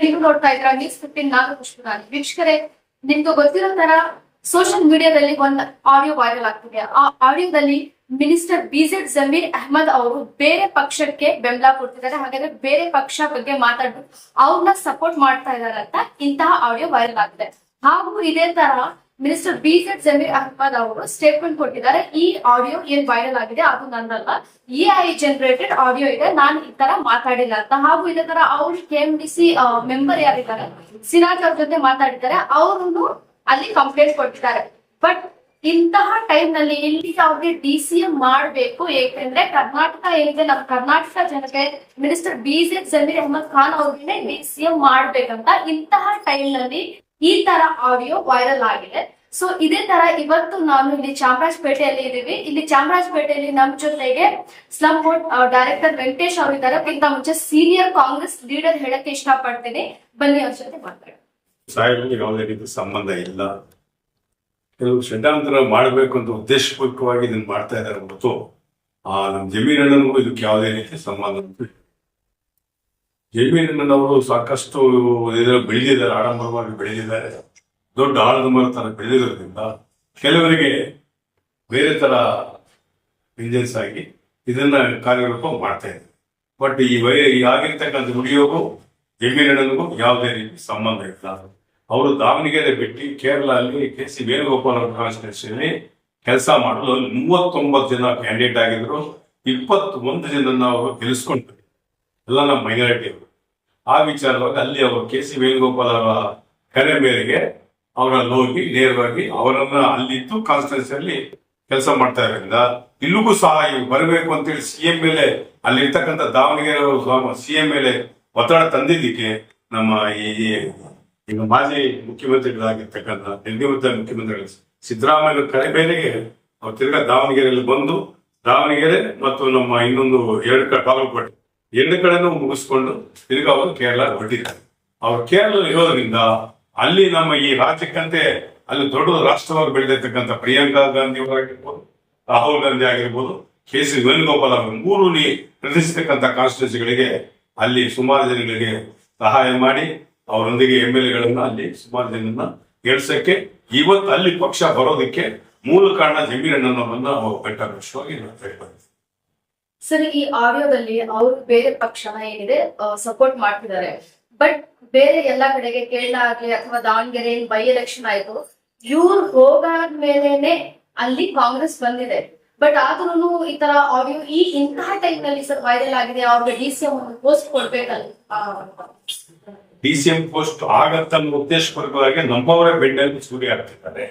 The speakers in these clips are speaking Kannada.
ನೀವು ನೋಡ್ತಾ ಇದ್ರ ನ್ಯೂಸ್ 15 ನಾನು ಪುಷ್ಪರಾಣಿ. ವೀಕ್ಷಕರೇ, ನಿಮ್ಗೆ ಗೊತ್ತಿರೋ ತರ ಸೋಷಿಯಲ್ ಮೀಡಿಯಾದಲ್ಲಿ ಒಂದು ಆಡಿಯೋ ವೈರಲ್ ಆಗ್ತಿದೆ. ಆ ಆಡಿಯೋದಲ್ಲಿ ಮಿನಿಸ್ಟರ್ ಬಿಜೆಡ್ ಜಮೀರ್ ಅಹ್ಮದ್ ಅವರು ಬೇರೆ ಪಕ್ಷಕ್ಕೆ ಬೆಂಬಲ ಕೊಡ್ತಿದ್ದಾರೆ. ಹಾಗಾದ್ರೆ ಬೇರೆ ಪಕ್ಷ ಬಗ್ಗೆ ಮಾತಾಡ್ಬಿಟ್ಟು ಅವ್ರನ್ನ ಸಪೋರ್ಟ್ ಮಾಡ್ತಾ ಇದಾರೆ ಅಂತ ಇಂತಹ ಆಡಿಯೋ ವೈರಲ್ ಆಗಿದೆ. ಹಾಗೂ ಇದೇ ತರ ಮಿನಿಸ್ಟರ್ ಬಿಜೆಡ್ ಜಮೀರ್ ಅಹ್ಮದ್ ಅವರು ಸ್ಟೇಟ್ಮೆಂಟ್ ಕೊಟ್ಟಿದ್ದಾರೆ. ಈ ಆಡಿಯೋ ಏನ್ ವೈರಲ್ ಆಗಿದೆ ಅದು ನಂದಲ್ಲ, AI ಜನರೇಟೆಡ್ ಆಡಿಯೋ ಇದೆ, ನಾನು ಈ ತರ ಮಾತಾಡಿಲ್ಲ ಅಂತ. ಹಾಗೂ ಇದೇ ತರ ಅವ್ರು KMDC ಮೆಂಬರ್ ಯಾರಿದ್ದಾರೆ ಸಿರಾಜ್ ಅವ್ರ ಜೊತೆ ಮಾತಾಡಿದ್ದಾರೆ, ಅವರು ಅಲ್ಲಿ ಕಂಪ್ಲೇಂಟ್ ಕೊಟ್ಟಿದ್ದಾರೆ. ಬಟ್ ಇಂತಹ ಟೈಮ್ ನಲ್ಲಿ ಇಲ್ಲಿ ಅವ್ರಿಗೆ DCM ಮಾಡ್ಬೇಕು, ಏಕೆಂದ್ರೆ ಕರ್ನಾಟಕ ಏನಿದೆ, ನಮ್ಮ ಕರ್ನಾಟಕ ಜನತೆ ಮಿನಿಸ್ಟರ್ ಬಿಜೆಡ್ ಜಮೀರ್ ಅಹ್ಮದ್ ಖಾನ್ ಅವ್ರಿಗೆ DCM ಮಾಡ್ಬೇಕಂತ ಇಂತಹ ಟೈಮ್ ನಲ್ಲಿ ಈ ತರ ಆಡಿಯೋ ವೈರಲ್ ಆಗಿದೆ. ಸೊ ಇದೇ ತರ ಇವತ್ತು ನಾನು ಇಲ್ಲಿ ಚಾಮರಾಜಪೇಟೆಯಲ್ಲಿ ಇದೀವಿ. ಇಲ್ಲಿ ಚಾಮರಾಜಪೇಟೆಯಲ್ಲಿ ನಮ್ಮ ಜೊತೆಗೆ ಸ್ಲಮ್ ಬೋರ್ಡ್ ಡೈರೆಕ್ಟರ್ ವೆಂಕಟೇಶ್ ಅವರು ಇದ್ದಾರೆ. ಇಂತ ಮುಂಚೆ ಸೀನಿಯರ್ ಕಾಂಗ್ರೆಸ್ ಲೀಡರ್ ಹೇಳಕ್ಕೆ ಇಷ್ಟಪಡ್ತೀನಿ, ಬನ್ನಿ ಅವ್ರ ಜೊತೆ ಮಾತಾಡಿ. ಸಾಹೇಬ್ರಿಗೆ ಯಾವುದೇ ರೀತಿ ಸಂಬಂಧ ಇಲ್ಲ. ಕೆಲವು ಷಡ್ಯಂತ್ರ ಮಾಡಬೇಕು ಅಂತ ಉದ್ದೇಶಪೂರ್ವಕವಾಗಿ ಇದನ್ನ ಮಾಡ್ತಾ ಇದ್ದಾರೆ ಹೊರತು ನಮ್ಮ ಜಮೀರಣ್ಣನಿಗೂ ಇದಕ್ಕೆ ಯಾವುದೇ ರೀತಿ ಸಂಬಂಧ ಇಲ್ಲ. ಜಮೀರಣ್ಣನವರು ಸಾಕಷ್ಟು ಬೆಳೆದಿದ್ದಾರೆ, ಆಡಂಬರವಾಗಿ ಬೆಳೆದಿದ್ದಾರೆ, ದೊಡ್ಡ ಆಳದ ಮರ ತರ ಬೆಳೆದಿರೋದ್ರಿಂದ ಕೆಲವರಿಗೆ ಬೇರೆ ತರ ಇಂಜನ್ಸ್ ಆಗಿ ಇದನ್ನ ಕಾರ್ಯರೂಪ ಮಾಡ್ತಾ ಇದ್ದಾರೆ. ಬಟ್ ಈ ಆಗಿರ್ತಕ್ಕಂಥ ನುಡಿಯೋಗೂ ಜಮೀರಣ್ಣನಿಗೂ ಯಾವುದೇ ರೀತಿ ಸಂಬಂಧ ಇಲ್ಲ. ಅವರು ದಾವಣಗೆರೆ ಬಿಟ್ಟು ಕೇರಳ ಅಲ್ಲಿ KC ವೇಣುಗೋಪಾಲ್ ಅವರ ಕಾನ್ಸ್ಟಿಟ್ಯೂನ್ಸಿಯಲ್ಲಿ ಕೆಲಸ ಮಾಡಲು 39 ಜನ ಕ್ಯಾಂಡಿಡೇಟ್ ಆಗಿದ್ರು. 21 ಜನ ಅವರು ಗೆಲ್ಲಿಸ್ಕೊಂಡ್ರು, ಎಲ್ಲ ನಮ್ಮ ಮೈನಾರಿಟಿ ಅವರು. ಆ ವಿಚಾರವಾಗಿ ಅಲ್ಲಿ ಅವರು KC ವೇಣುಗೋಪಾಲ್ ಅವರ ಕರೆ ಮೇರೆಗೆ ಅವರಲ್ಲಿ ಹೋಗಿ ನೇರವಾಗಿ ಅವರನ್ನ ಅಲ್ಲಿದ್ದು ಕಾನ್ಸ್ಟಿಟ್ಯೂನ್ಸಿಯಲ್ಲಿ ಕೆಲಸ ಮಾಡ್ತಾ ಇರೋದ್ರಿಂದ ಇಲ್ಲಿಗೂ ಸಹ ಬರಬೇಕು ಅಂತೇಳಿ CM ಮೇಲೆ ಅಲ್ಲಿ ಇರ್ತಕ್ಕಂಥ ದಾವಣಗೆರೆ CM ಮೇಲೆ ಒತ್ತಡ ತಂದಿದ್ದಕ್ಕೆ ನಮ್ಮ ಈಗ ಮಾಜಿ ಮುಖ್ಯಮಂತ್ರಿಗಳಾಗಿರ್ತಕ್ಕಂಥ ನಿರ್ಗಮಿತ ಮುಖ್ಯಮಂತ್ರಿಗಳು ಸಿದ್ದರಾಮಯ್ಯ ಕರೆ ಮೇರೆಗೆ ಅವ್ರು ತಿರ್ಗಾ ದಾವಣಗೆರೆಯಲ್ಲಿ ಬಂದು ದಾವಣಗೆರೆ ಮತ್ತು ನಮ್ಮ ಇನ್ನೊಂದು 2 ಕಡೆ ಬಾಗಲಕೋಟೆ 2 ಕಡೆನೂ ಮುಗಿಸ್ಕೊಂಡು ತಿರ್ಗಾ ಅವರು ಕೇರಳ ಹೊರಟಿದ್ದಾರೆ. ಅವ್ರು ಕೇರಳ ಇರೋದ್ರಿಂದ ಅಲ್ಲಿ ನಮ್ಮ ಈ ರಾಜ್ಯಕ್ಕಂತೆ ಅಲ್ಲಿ ದೊಡ್ಡ ರಾಷ್ಟ್ರವಾಗಿ ಬೆಳೆದಿರ್ತಕ್ಕಂಥ ಪ್ರಿಯಾಂಕಾ ಗಾಂಧಿ ಅವರಾಗಿರ್ಬೋದು, ರಾಹುಲ್ ಗಾಂಧಿ ಆಗಿರ್ಬೋದು, KC ವೇಣುಗೋಪಾಲ್ ಅವರು 3 ಪ್ರತಿಷ್ಠಿತಕ್ಕಂಥ ಕಾನ್ಸ್ಟಿಟ್ಯೂನ್ಸಿಗಳಿಗೆ ಅಲ್ಲಿ ಸುಮಾರು ಜನಗಳಿಗೆ ಸಹಾಯ ಮಾಡಿ ಅವರೊಂದಿಗೆ MLAಗಳನ್ನ ಅಲ್ಲಿ ಸುಮಾರು ಜನನ್ನ ಗೆಲ್ಸಕ್ಕೆ ಇವತ್ತು ಅಲ್ಲಿ ಪಕ್ಷ ಬರೋದಕ್ಕೆ ಮೂಲ ಕಾರಣ ಜಮೀರಣ್ಣನವರನ್ನ ಅವರು ಬೆಟ್ಟವಾಗಿ ಸರ್, ಈ ಆಡಿಯೋದಲ್ಲಿ ಅವರು ಬೇರೆ ಪಕ್ಷನ ಏನಿದೆ ಸಪೋರ್ಟ್ ಮಾಡ್ತಿದ್ದಾರೆ. ಬಟ್ ಬೇರೆ ಎಲ್ಲಾ ಕಡೆಗೆ ಕೇರಳ ಆಗ್ಲಿ ಅಥವಾ ದಾವಣಗೆರೆ ಬೈ ಎಲೆಕ್ಷನ್ ಆಯ್ತು, ಇವ್ರು ಹೋಗಾದ್ಮೇಲೆನೆ ಅಲ್ಲಿ ಕಾಂಗ್ರೆಸ್ ಬಂದಿದೆ. ಬಟ್ ಆದ್ರೂ ಈ ತರ ಆಡಿಯೋ ಇಂತಹ ಟೈಮ್ ನಲ್ಲಿ ಸರ್ ವೈರಲ್ ಆಗಿದೆ. ಅವ್ರಿಗೆ DCM ಪೋಸ್ಟ್ ಕೊಡ್ಬೇಕಲ್ಲ, DCM ಪೋಸ್ಟ್ ಆಗತ್ತ ಉದ್ದೇಶಪೂರ್ವಕವಾಗಿ ನಮ್ಮವರೇ ಬೆನ್ನಲ್ಲಿ ಚೂರಿ ಆಗ್ತಿದ್ದಾರೆ.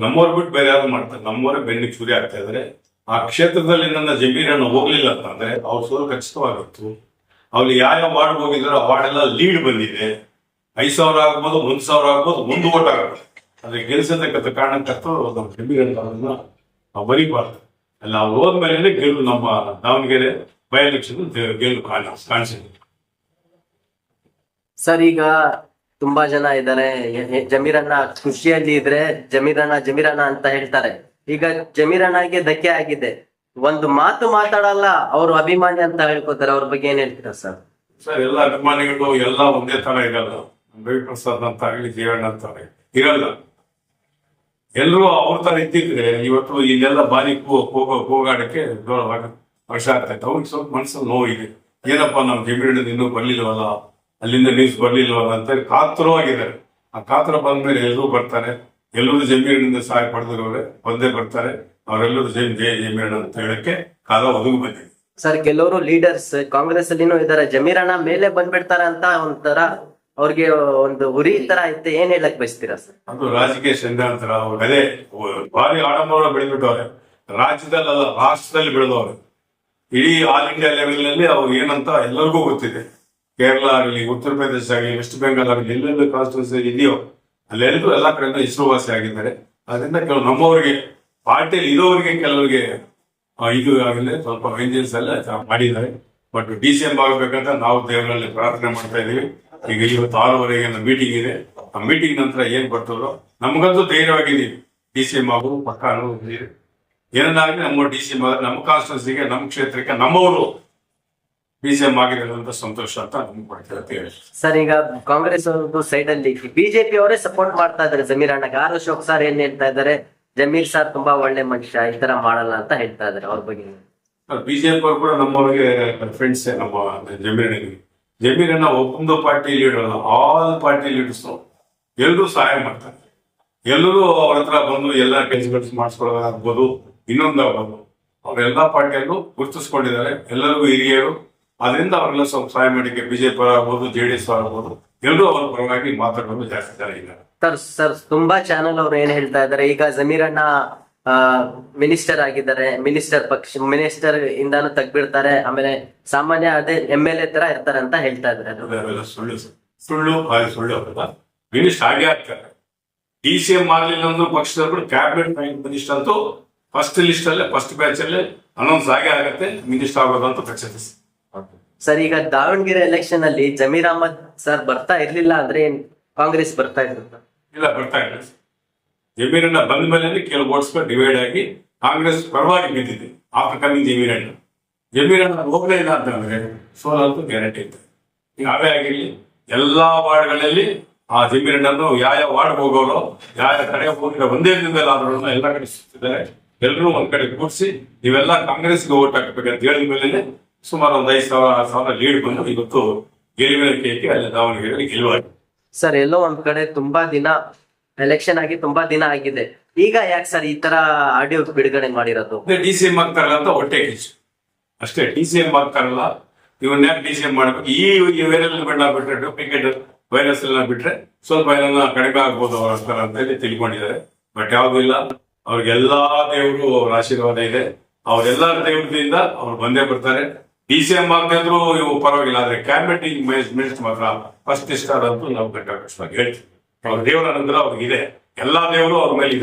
ನಮ್ಮವ್ರು ಬಿಟ್ಟು ಬೇರೆ ಯಾರು ಮಾಡ್ತಾರೆ, ನಮ್ಮವರೇ ಬೆನ್ನಿಗೆ ಚೂರಿ ಆಗ್ತಾ ಇದಾರೆ. ಆ ಕ್ಷೇತ್ರದಲ್ಲಿ ನನ್ನ ಜಮೀರನ್ನು ಹೋಗ್ಲಿಲ್ಲ ಅಂತಂದ್ರೆ ಅವ್ರು ಸೋಲು ಖಚಿತವಾಗಿತ್ತು. ಅವ್ರು ಯಾವ ವಾರ್ಡ್ ಹೋಗಿದ್ರು ಆ ವಾರ್ಡ್ ಎಲ್ಲ ಲೀಡ್ ಬಂದಿದೆ. 5,000 ಆಗ್ಬೋದು, 1,000 ಆಗ್ಬೋದು, 1 ಓಟ್ ಆಗ್ಬೋದು. ಅದ್ರ ಗೆಲ್ಸತಕ್ಕಂಥ ಕಾರಣಕ್ಕಂತೂ ನಮ್ಮ ಜಮೀರನ್ನ ನಾವು ಬರೀಬಾರ್ದು. ಅಲ್ಲಿ ನಾವು ಹೋದ್ಮೇಲೆ ಗೆಲ್ಲು ನಮ್ಮ ದಾವಣಗೆರೆ ಬೈ ಎಲೆಕ್ಷನ್ ಗೆಲ್ಲು ಕಾಣಿಸಿದೆ. ಸರ್, ಈಗ ತುಂಬಾ ಜನ ಇದ್ದಾರೆ, ಜಮೀರಣ್ಣ ಖುಷಿಯಲ್ಲಿ ಇದ್ರೆ ಜಮೀರಣ್ಣ ಅಂತ ಹೇಳ್ತಾರೆ. ಈಗ ಜಮೀರಣ್ಣಗೆ ಧಕ್ಕೆ ಆಗಿದೆ, ಒಂದು ಮಾತು ಮಾತಾಡಲ್ಲ, ಅವರು ಅಭಿಮಾನಿ ಅಂತ ಹೇಳ್ಕೊತಾರೆ. ಅವ್ರ ಬಗ್ಗೆ ಏನ್ ಹೇಳ್ತೀರಾ ಸರ್? ಸರ್, ಎಲ್ಲ ಅಭಿಮಾನಿಗಳು ಎಲ್ಲ ಒಂದೇ ತರ ಇರಲ್ಲ. ರವಿಪ್ರಸಾದ್ ಅಂತ ಆಗಲಿ, ಜೀವಣ್ಣ ಅಂತ ಇರಲ್ಲ. ಎಲ್ಲರೂ ಅವ್ರ ತರ ಇದ್ದಿದ್ರೆ ಇವತ್ತು ಇಲ್ಲೆಲ್ಲ ಬಾರಿ ಹೋಗಾಡಕ್ಕೆ ವರ್ಷ ಆಗ್ತಾ ಇತ್ತು. ಅವ್ರಿಗೆ ಸ್ವಲ್ಪ ಮನಸ್ಸಲ್ಲಿ ನೋವಿದೆ, ಏನಪ್ಪಾ ನಮ್ಮ ಜಮೀರಣ್ಣ ಇನ್ನೂ ಬರ್ಲಿಲ್ವಲ್ಲ, ಅಲ್ಲಿಂದ ನ್ಯೂಸ್ ಬರ್ಲಿಲ್ವಲ್ಲ ಅಂತ ಕಾತರವಾಗಿದ್ದಾರೆ. ಆ ಕಾತರ ಬಂದ್ಮೇಲೆ ಎಲ್ಲರೂ ಬರ್ತಾರೆ, ಎಲ್ಲರೂ ಜಮೀರಣ್ಣಿಂದ ಸಹಾಯ ಪಡೆದವ್ರೆ ಬಂದೇ ಬರ್ತಾರೆ. ಅವರೆಲ್ಲರೂ ಜಮೀರಣ್ಣ ಅಂತ ಹೇಳಕ್ಕೆ ಕಾಲ ಒದಗಿ ಬಂದಿದೆ. ಸರ್, ಕೆಲವರು ಲೀಡರ್ಸ್ ಕಾಂಗ್ರೆಸ್ ಅಲ್ಲಿನೂ ಇದಾರೆ, ಜಮೀರಣ್ಣ ಮೇಲೆ ಬಂದ್ಬಿಡ್ತಾರ ಅಂತ ಒಂಥರ ಅವ್ರಿಗೆ ಒಂದು ಉರಿ ತರ ಐತೆ. ಏನ್ ಹೇಳಕ್ ಬಯಸ್ತೀರಾ ಸರ್? ಅದು ರಾಜಕೀಯ ಷಡ್ಯಂತ್ರ. ಅವ್ರು ಅದೇ ಭಾರಿ ಆಡಂಬರ ಬೆಳೆದ್ಬಿಟ್ಟವ್ರೆ. ರಾಜ್ಯದಲ್ಲ, ರಾಷ್ಟ್ರದಲ್ಲಿ ಬೆಳೆದವ್ರೆ. ಇಡೀ ಆಲ್ ಇಂಡಿಯಾ ಲೆವೆಲ್ ನಲ್ಲಿ ಅವ್ರು ಏನಂತ ಎಲ್ಲರಿಗೂ ಗೊತ್ತಿದೆ. ಕೇರಳ ಆಗಲಿ, ಉತ್ತರ ಪ್ರದೇಶ ಆಗಲಿ, ವೆಸ್ಟ್ ಬೆಂಗಾಲ್ ಆಗಲಿ, ಎಲ್ಲೆಲ್ಲ ಕಾನ್ಸ್ಟಿಟ್ಯೂನ್ಸಿ ಇದೆಯೋ ಅಲ್ಲೆಲ್ಲರೂ ಎಲ್ಲ ಕಡೆಯಿಂದ ಹೆಸರುವಾಸಿ ಆಗಿದ್ದಾರೆ. ಅದರಿಂದ ಕೆಲವು ನಮ್ಮವರಿಗೆ ಪಾರ್ಟಿಯಲ್ಲಿ ಇರೋರಿಗೆ ಕೆಲವರಿಗೆ ಇದು ಆಗಲಿ ಸ್ವಲ್ಪ ವೇಂಜನ್ಸ್ ಎಲ್ಲ ಮಾಡಿದ್ದಾರೆ. ಬಟ್ DCM ಆಗಬೇಕಂತ ನಾವು ದೇವರಲ್ಲಿ ಪ್ರಾರ್ಥನೆ ಮಾಡ್ತಾ ಇದೀವಿ. ಈಗ ಇವತ್ತು 6:30ಗೆ ಮೀಟಿಂಗ್ ಇದೆ. ಆ ಮೀಟಿಂಗ್ ನಂತರ ಏನ್ ಬರ್ತದೋ ನಮಗಂತೂ ಧೈರ್ಯವಾಗಿದ್ದೀವಿ. DCM ಆಗೋದು ಪಕ್ಕ ಏನನ್ನಾಗಲಿ ನಮ್ಮ DCM ಆದ್ರೆ ನಮ್ಮ ಕಾನ್ಸ್ಟಿಟ್ಯೂನ್ಸಿಗೆ, ನಮ್ಮ ಕ್ಷೇತ್ರಕ್ಕೆ, ನಮ್ಮವರು BCM ಆಗಿರೋದಂತ ಸಂತೋಷ ಅಂತ ನಮ್ಗೆ ಹೇಳಿ. ಸರ್ ಈಗ ಕಾಂಗ್ರೆಸ್ ಅವ್ರದ್ದು ಸೈಡ್ ಅಲ್ಲಿ ಬಿಜೆಪಿ ಅವರೇ ಸಪೋರ್ಟ್ ಮಾಡ್ತಾ ಇದ್ದಾರೆ ಜಮೀರ್ ಅಣ್ಣಗೆ. ಆರ್ ಅಶೋಕ್ ಸರ್ ಏನ್ ಹೇಳ್ತಾ ಇದ್ದಾರೆ, ಜಮೀರ್ ಸರ್ ತುಂಬಾ ಒಳ್ಳೆ ಮನುಷ್ಯ, ಈ ತರ ಮಾಡಲ್ಲ ಅಂತ ಹೇಳ್ತಾ ಇದ್ದಾರೆ. ಅವ್ರ ಬಗ್ಗೆ BJP ಅವರು ಕೂಡ ನಮ್ಮವರಿಗೆ ಫ್ರೆಂಡ್ಸ್. ನಮ್ಮ ಜಮೀರಣ್ಣ ಒಂದು ಪಾರ್ಟಿ ಲೀಡರ್ ಅಲ್ಲ, ಆಲ್ ಪಾರ್ಟಿ ಲೀಡರ್ಸ್ ಎಲ್ಲರೂ ಸಹಾಯ ಮಾಡ್ತಾರೆ. ಎಲ್ಲರೂ ಅವ್ರ ಹತ್ರ ಬಂದು ಎಲ್ಲ ಕೆಲಸಗಳು ಮಾಡಿಸ್ಕೊಳ್ಳೋದಾಗ್ಬೋದು, ಇನ್ನೊಂದಾಗ್ಬೋದು, ಅವರೆಲ್ಲಾ ಪಾರ್ಟಿಯಲ್ಲೂ ಗುರುತಿಸ್ಕೊಂಡಿದ್ದಾರೆ. ಎಲ್ಲರಿಗೂ ಹಿರಿಯರು, ಅದರಿಂದ ಅವರೆಲ್ಲ ಸ್ವಲ್ಪ ಸಹಾಯ ಮಾಡಿಕೆ ಬಿಜೆಪಿ ಆಗ್ಬೋದು, JDS ಆಗ್ಬೋದು, ಎಲ್ಲರೂ ಅವ್ರ ಪರವಾಗಿ ಮಾತಾಡೋದು ಜಾಸ್ತಿ ಜನ ಇದ್ದಾರೆ. ಸರ್ ತುಂಬಾ ಚಾನೆಲ್ ಅವ್ರು ಏನ್ ಹೇಳ್ತಾ ಇದ್ದಾರೆ, ಈಗ ಜಮೀರ್ ಅಣ್ಣ ಮಿನಿಸ್ಟರ್ ಆಗಿದ್ದಾರೆ, ಮಿನಿಸ್ಟರ್ ಇಂದಾನು ತೆಗ್ಬಿಡ್ತಾರೆ, ಆಮೇಲೆ ಸಾಮಾನ್ಯ ಅದೇ MLA ತರ ಇರ್ತಾರೆ ಅಂತ ಹೇಳ್ತಾ ಇದ್ದಾರೆ. ಅವೆಲ್ಲ ಸುಳ್ಳು ಅವರೆಲ್ಲ ಮಿನಿಸ್ಟರ್ ಆಗೇ ಆಗ್ತಾರೆ. DCM ಆಗ್ಲಿಲ್ಲ ಅಂದ್ರೂ ಪಕ್ಷದವರು ಕ್ಯಾಬಿನೆಟ್ ಮಿನಿಸ್ಟರ್ ಅಂತೂ ಫಸ್ಟ್ ಲಿಸ್ಟ್ ಅಲ್ಲೇ ಫಸ್ಟ್ ಬ್ಯಾಚ್ ಅಲ್ಲೇ ಅನೌನ್ಸ್ ಆಗೇ ಆಗತ್ತೆ ಮಿನಿಸ್ಟರ್ ಆಗೋದು ಅಂತ ಖಚಿತ. ಸರ್ ಈಗ ದಾವಣಗೆರೆ ಎಲೆಕ್ಷನ್ ಅಲ್ಲಿ ಜಮೀರ್ ಅಹಮದ್ ಸರ್ ಬರ್ತಾ ಇರ್ಲಿಲ್ಲ ಅಂದ್ರೆ ಕಾಂಗ್ರೆಸ್ ಬರ್ತಾ ಇದ್ರು? ಇಲ್ಲ, ಬರ್ತಾ ಇಲ್ಲ. ಜಮೀರಣ್ಣ ಬಂದ ಮೇಲೆ ಕೆಲವು ವೋಟ್ಸ್ಗಳು ಡಿವೈಡ್ ಆಗಿ ಕಾಂಗ್ರೆಸ್ ಪರವಾಗಿ ಬಿದ್ದಿದೆ. ಆಫ್ಟರ್ ಕಮಿಂಗ್ ಜಮೀರಣ್ಣ ಹೋಗಲೇ ಇಲ್ಲ ಅಂತಂದ್ರೆ ಸೋಲಂತೂ ಗ್ಯಾರಂಟಿ ಇತ್ತು. ಯಾವೇ ಆಗಿರ್ಲಿ ಎಲ್ಲಾ ವಾರ್ಡ್ಗಳಲ್ಲಿ ಆ ಜಮೀರಣ್ಣನ್ನು ಯಾವ ವಾರ್ಡ್ ಹೋಗೋರು, ಯಾವ ಕಡೆ ಹೋಗಿರೋ ಒಂದೇ ದಿನದಲ್ಲಿ ಆದ್ರೂ ಎಲ್ಲ ಕಡೆ ಸುತ್ತಿದ್ದಾರೆ. ಎಲ್ಲರೂ ಒಂದ್ ಕಡೆ ಕೂಡಿಸಿ ನೀವೆಲ್ಲ ಕಾಂಗ್ರೆಸ್ಗೆ ಓಟ್ ಹಾಕಬೇಕಂತ ಹೇಳಿದ ಮೇಲೆ ಸುಮಾರು ಒಂದು 5,000-6,000 ಲೀಡ್ ಬಂದು ಇವತ್ತು ಗೆಲುವಿನ ಕೇಕೆ ಅಲ್ಲಿ ದಾವಣಗೆರೆಯಲ್ಲಿ ಗೆಲುವಾಗಿದೆ. ಸರ್ ಎಲ್ಲೋ ಒಂದ್ ಕಡೆ ತುಂಬಾ ದಿನ ಎಲೆಕ್ಷನ್ ಆಗಿ ತುಂಬಾ ದಿನ ಆಗಿದೆ, ಈಗ ಯಾಕೆ ಸರ್ ಈ ತರ ಆಡಿಯೋ ಬಿಡುಗಡೆ ಮಾಡಿರೋದು? DCM ಆಗ್ತಾರಲ್ಲ ಅಂತ ಹೊಟ್ಟೆ ಕಿಚ್ಚು ಅಷ್ಟೇ. DCM ಆಗ್ತಾರಲ್ಲ, ಇವನ್ನ ಯಾಕೆ DCM ಮಾಡ್ಬೇಕು? ಈ ವೈರಲ್ ಬಣ್ಣ ಬಿಟ್ರೆ, ಡೂಪ್ಲಿಕೇಟ್ ವೈರಸ್ ಎಲ್ಲ ಬಿಟ್ರೆ ಸ್ವಲ್ಪ ಏನನ್ನ ಕಡಿಮೆ ಆಗ್ಬೋದು ಅವ್ರ ಅಂತ ಹೇಳಿ ತಿಳ್ಕೊಂಡಿದ್ದಾರೆ. ಬಟ್ ಯಾವ್ದು ಇಲ್ಲ, ಅವ್ರಿಗೆಲ್ಲಾ ದೇವರು ಅವ್ರ ಆಶೀರ್ವಾದ ಇದೆ. ಅವ್ರೆಲ್ಲರ ದೇವ್ರದಿಂದ ಅವ್ರು ಬಂದೇ ಬರ್ತಾರೆ. DCM ಆಗದಿದ್ರು ಇವು ಪರವಾಗಿಲ್ಲ, ಆದ್ರೆ ಕ್ಯಾಬಿನೆಟ್ ಮಿನಿಸ್ಟರ್ ಮಾತ್ರ ಫಸ್ಟ್ ಇಷ್ಟ ಆದಂತೂ ನಾವು ಗಂಟೆ ಹೇಳ್ತೀವಿ. ಅವ್ರ ದೇವರ ಅನುಗ್ರಹ ಅವ್ರಿಗಿದೆ, ಎಲ್ಲಾ ದೇವರು ಅವ್ರ ಮೇಲೆ ಇದೆ.